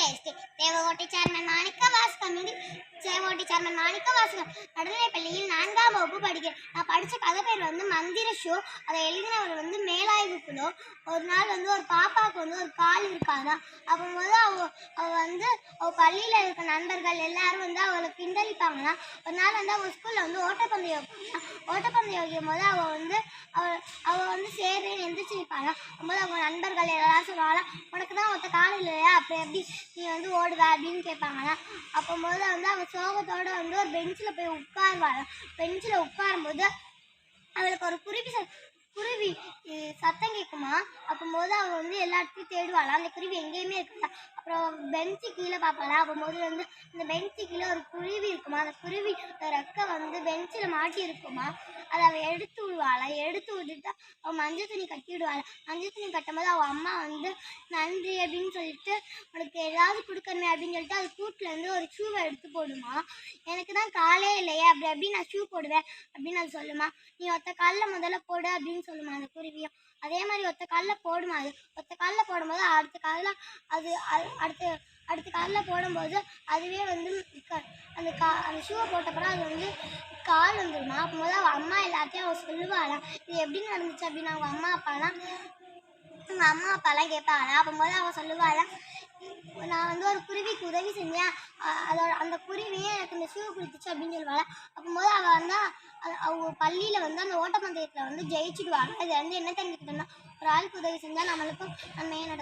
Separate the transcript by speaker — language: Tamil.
Speaker 1: Tasty Devakottai chairman Manickavasagam Devakottai chairman Manickavasagam நடுநிலைப்பள்ளியில் 4ஆம் வகுப்பு படிக்கிறேன். நான் படித்த கதை பேர் வந்து மந்திர ஷோ. அதை எழுதினவர் வந்து மேலாய்வு குழு. ஒரு நாள் வந்து ஒரு பாப்பாவுக்கு வந்து ஒரு கால் இருக்காதான். அப்போது அவ வந்து அவள் பள்ளியில் இருக்க நண்பர்கள் எல்லாரும் வந்து அவளை கிண்டலிப்பாங்கன்னா. ஒரு நாள் வந்து அவள் ஸ்கூலில் வந்து ஓட்டப்பந்தயம் வைக்கும் போது அவள் வந்து சேர்றேன்னு எந்திரிச்சு நிற்பாங்க. அப்போது அவங்க நண்பர்கள் எல்லாரும் சொல்லுவாங்க, உனக்கு தான் ஒருத்த கால் இல்லையா, அப்போ எப்படி நீ வந்து ஓடுவ அப்படின்னு கேட்பாங்கன்னா. அப்போது வந்து அவள் சோகத்தோடு வந்து ஒரு பெஞ்சில் போய் உட்காருவாள். பெஞ்சில் உட்காரும்போது அவளுக்கு ஒரு குருவி சத்தம் கேட்குமா. அப்போது அவள் வந்து எல்லா இடத்துலையும் தேடுவாளா. அந்த குருவி எங்கேயுமே இருக்கா. அப்புறம் பெஞ்சு கீழே பார்ப்பாளா. அப்போது வந்து இந்த பெஞ்சு கீழே ஒரு குருவி இருக்குமா. அந்த குருவி ரெக்கை வந்து பெஞ்சில் மாட்டி இருக்குமா. அதை அவள் எடுத்து விடுவாளா. எடுத்து விட்டுட்டு அவள் மஞ்சள் துணி கட்டி விடுவாள். மஞ்சள் துணி கட்டும்போது அவள் அம்மா வந்து நன்றி அப்படின்னு சொல்லிட்டு உனக்கு ஏதாவது கொடுக்கணுமே அப்படின்னு சொல்லிட்டு அது கூட்டிலேருந்து ஒரு ஷூவை எடுத்து போடுமா. எனக்கு தான் காலே இல்லையே, அப்படி நான் ஷூ போடுவேன் அப்படின்னு அது சொல்லுமா. நீ ஒத்த காலில் முதல்ல போடு அப்படின்னு சொல்லுமா அந்த குருவியும். அதே மாதிரி ஒத்த காலில் போடுமா. அது ஒத்த காலில் போடும்போது அடுத்த காலில் போடும்போது அதுவே வந்து அந்த ஷூவை போட்டப்பறம் அது வந்து கால் வந்துடுமா. அப்போது அவள் அம்மா எல்லாத்தையும் அவள் சொல்லுவாளாம், இது எப்படி நடந்துச்சு அப்படின்னு. அவங்க அம்மா அப்பாலாம் கேட்பாளா. அப்போது அவள் சொல்லுவாளாம், நான் வந்து ஒரு குருவிக்கு உதவி செஞ்சேன், அந்த குருவியே எனக்கு இந்த ஷூ கொடுத்துச்சு அப்படின்னு சொல்லுவாள். அப்போது அவள் வந்து அவங்க பள்ளியில் வந்து அந்த ஓட்டப்பந்தயத்தில் வந்து ஜெயிச்சுடுவாங்க. இது வந்து என்ன தெரிஞ்சுக்கிட்டோம்னா, ஒரு ஆளுக்கு உதவி செஞ்சால் நம்மளுக்கும் நன்மையே நடக்கும்.